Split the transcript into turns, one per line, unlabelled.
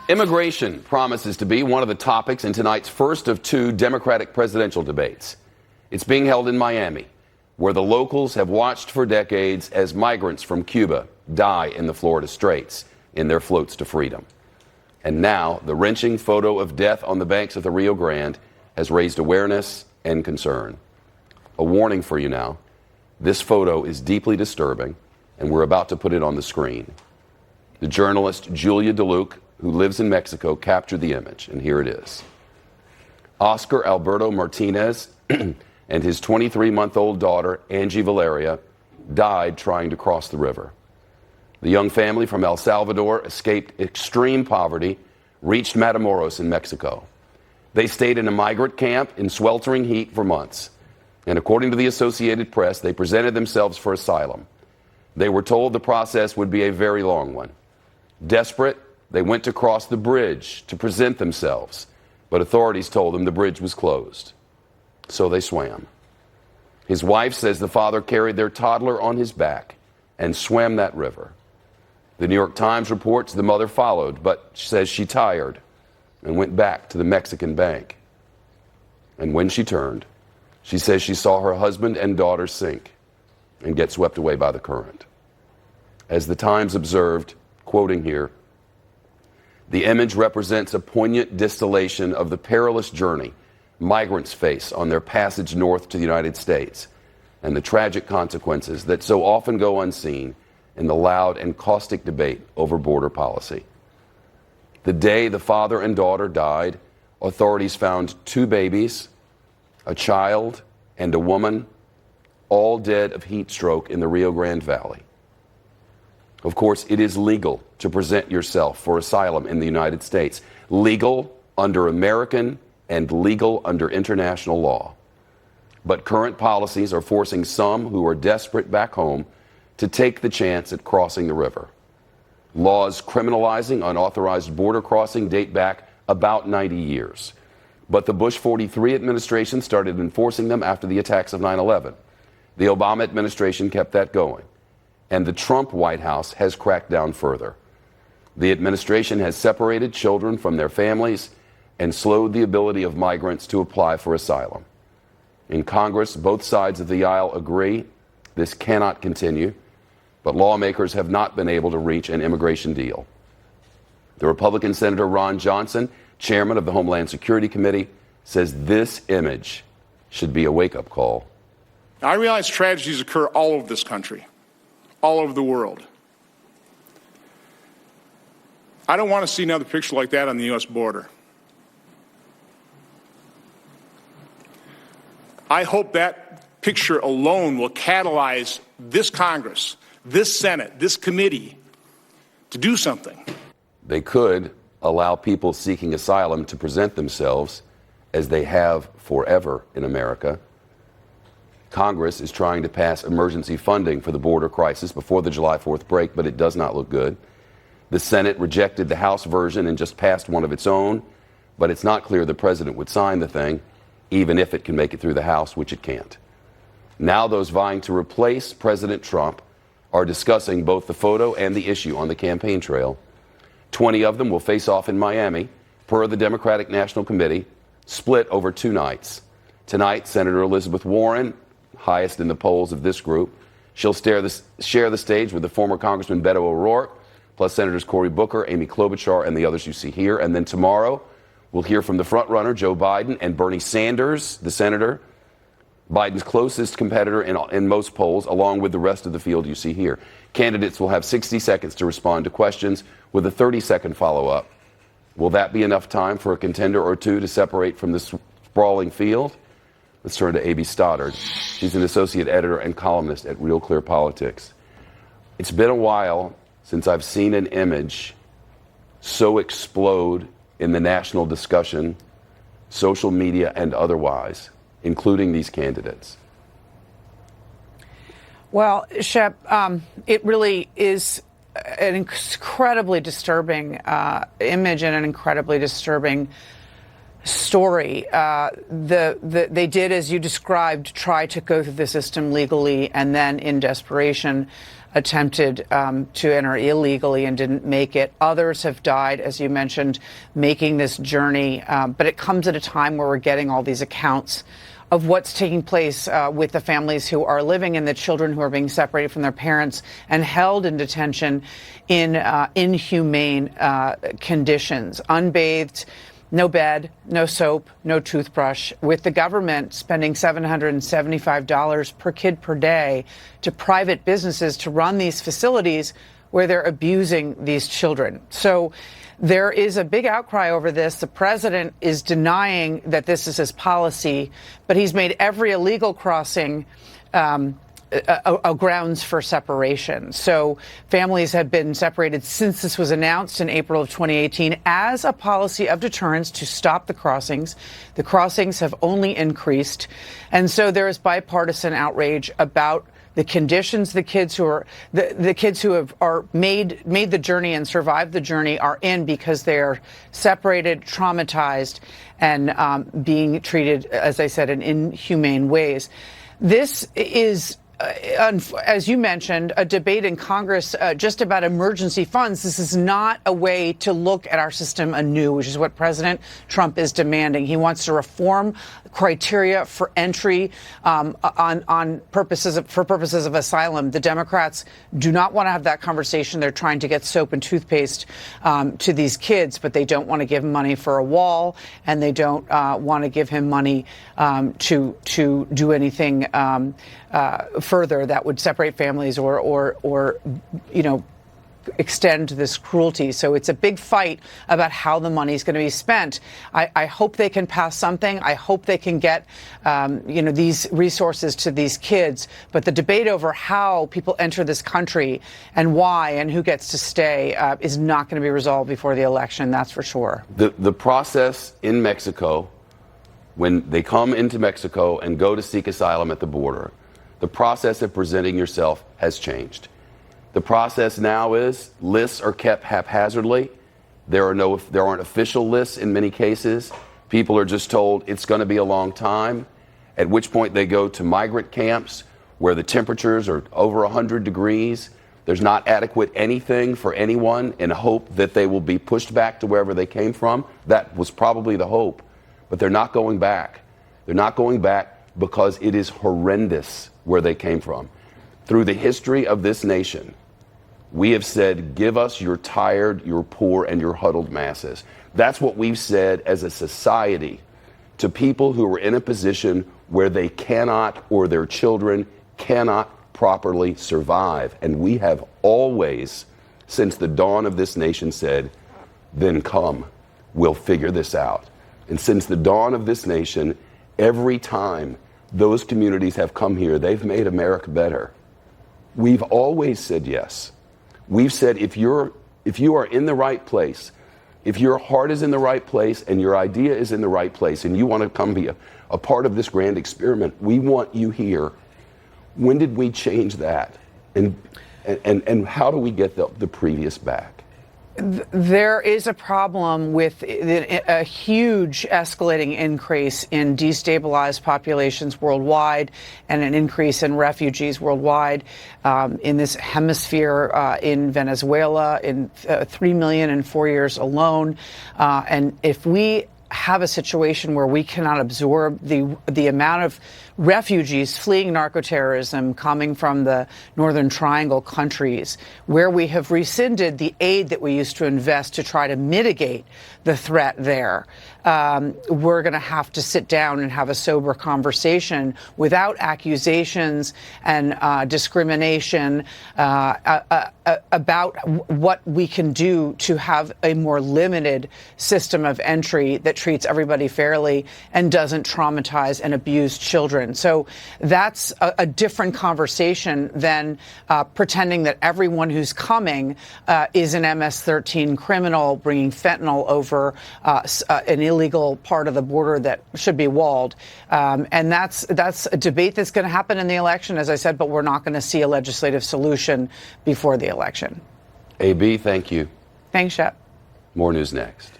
Immigration promises to be one of the topics in tonight's first of two Democratic presidential debates. It's being held in Miami, where the locals have watched for decades as migrants from Cuba die in the Florida Straits in their floats to freedom. And now, the wrenching photo of death on the banks of the Rio Grande has raised awareness and concern. A warning for you now. This photo is deeply disturbing, and we're about to put it on the screen. The journalist Julia DeLuke, who lives in Mexico, captured the image, and here it is. Oscar Alberto Martinez and his 23-month-old daughter, Angie Valeria, died trying to cross the river. The young family from El Salvador escaped extreme poverty, reached Matamoros in Mexico. They stayed in a migrant camp in sweltering heat for months. And according to the Associated Press, they presented themselves for asylum. They were told the process would be a very long one. Desperate, they went to cross the bridge to present themselves, but authorities told them the bridge was closed. So they swam. His wife says the father carried their toddler on his back and swam that river. The New York Times reports the mother followed, but says she tired and went back to the Mexican bank. And when she turned, she says she saw her husband and daughter sink and get swept away by the current. As the Times observed, quoting here, the image represents a poignant distillation of the perilous journey migrants face on their passage north to the United States and the tragic consequences that so often go unseen in the loud and caustic debate over border policy. The day the father and daughter died, authorities found two babies, a child, and a woman, all dead of heat stroke in the Rio Grande Valley. Of course, it is legal to present yourself for asylum in the United States. Legal under American and legal under international law. But current policies are forcing some who are desperate back home to take the chance at crossing the river. Laws criminalizing unauthorized border crossing date back about 90 years. But the Bush 43 administration started enforcing them after the attacks of 9/11. The Obama administration kept that going. And the Trump White House has cracked down further. The administration has separated children from their families and slowed the ability of migrants to apply for asylum. In Congress, both sides of the aisle agree this cannot continue, but lawmakers have not been able to reach an immigration deal. The Republican Senator Ron Johnson, chairman of the Homeland Security Committee, says this image should be a wake-up call.
Now, I realize tragedies occur all over this country, all over the world. I don't want to see another picture like that on the U.S. border. I hope that picture alone will catalyze this Congress, this Senate, this committee to do something.
They could allow people seeking asylum to present themselves as they have forever in America. Congress is trying to pass emergency funding for the border crisis before the July 4th break, but it does not look good. The Senate rejected the House version and just passed one of its own, but it's not clear the president would sign the thing, even if it can make it through the House, which it can't. Now those vying to replace President Trump are discussing both the photo and the issue on the campaign trail. 20 of them will face off in Miami, per the Democratic National Committee, split over 2 nights. Tonight, Senator Elizabeth Warren, highest in the polls of this group, she'll share the stage with the former Congressman Beto O'Rourke, plus Senators Cory Booker, Amy Klobuchar, and the others you see here. And then tomorrow, we'll hear from the frontrunner, Joe Biden, and Bernie Sanders, the senator, Biden's closest competitor in most polls, along with the rest of the field you see here. Candidates will have 60 seconds to respond to questions with a 30-second follow-up. Will that be enough time for a contender or two to separate from this sprawling field? Let's turn to A.B. Stoddard. She's an associate editor and columnist at Real Clear Politics. It's been a while since I've seen an image so explode in the national discussion, social media and otherwise, including these candidates.
Well, Shep, it really is an incredibly disturbing image and an incredibly disturbing story. They did, as you described, try to go through the system legally and then in desperation attempted to enter illegally and didn't make it. Others have died, as you mentioned, making this journey. But it comes at a time where we're getting all these accounts of what's taking place with the families who are living and the children who are being separated from their parents and held in detention in inhumane conditions, unbathed, no bed, no soap, no toothbrush, with the government spending $775 per kid per day to private businesses to run these facilities where they're abusing these children. So there is a big outcry over this. The president is denying that this is his policy, but he's made every illegal crossing a grounds for separation. So families have been separated since this was announced in April of 2018 as a policy of deterrence to stop the crossings. The crossings have only increased. And so there is bipartisan outrage about the conditions the kids who are the kids who have made the journey and survived the journey are in because they are separated, traumatized, and being treated, as I said, in inhumane ways. This is, as you mentioned, a debate in Congress just about emergency funds. This is not a way to look at our system anew, which is what President Trump is demanding. He wants to reform criteria for entry for purposes of asylum. The Democrats do not want to have that conversation. They're trying to get soap and toothpaste to these kids, but they don't want to give money for a wall, and they don't want to give him money to do anything further that would separate families or extend this cruelty. So it's a big fight about how the money is going to be spent. I hope they can pass something. I hope they can get these resources to these kids. But the debate over how people enter this country and why and who gets to stay is not going to be resolved before the election. That's for sure.
The process in Mexico, when they come into Mexico and go to seek asylum at the border, the process of presenting yourself has changed. The process now is lists are kept haphazardly. There aren't official lists in many cases. People are just told it's going to be a long time, at which point they go to migrant camps where the temperatures are over 100 degrees. There's not adequate anything for anyone in hope that they will be pushed back to wherever they came from. That was probably the hope, but they're not going back. They're not going back because it is horrendous where they came from. Through the history of this nation, we have said, give us your tired, your poor, and your huddled masses. That's what we've said as a society to people who are in a position where they cannot or their children cannot properly survive. And we have always, since the dawn of this nation, said, then come, we'll figure this out. And since the dawn of this nation, every time those communities have come here, they've made America better. We've always said yes. We've said if you are in the right place, if your heart is in the right place and your idea is in the right place and you want to come be a part of this grand experiment, we want you here. When did we change that? And how do we get the previous back?
There is a problem with a huge escalating increase in destabilized populations worldwide and an increase in refugees worldwide. In this hemisphere, in Venezuela, in 3 million in 4 years alone. And if we have a situation where we cannot absorb the amount of refugees fleeing narco-terrorism coming from the Northern Triangle countries, where we have rescinded the aid that we used to invest to try to mitigate the threat there, we're going to have to sit down and have a sober conversation without accusations and discrimination about what we can do to have a more limited system of entry that treats everybody fairly and doesn't traumatize and abuse children. So that's a different conversation than pretending that everyone who's coming is an MS-13 criminal bringing fentanyl over an illegal part of the border that should be walled. And that's a debate that's going to happen in the election, as I said, but we're not going to see a legislative solution before the election.
AB, thank you.
Thanks, Shep.
More news next.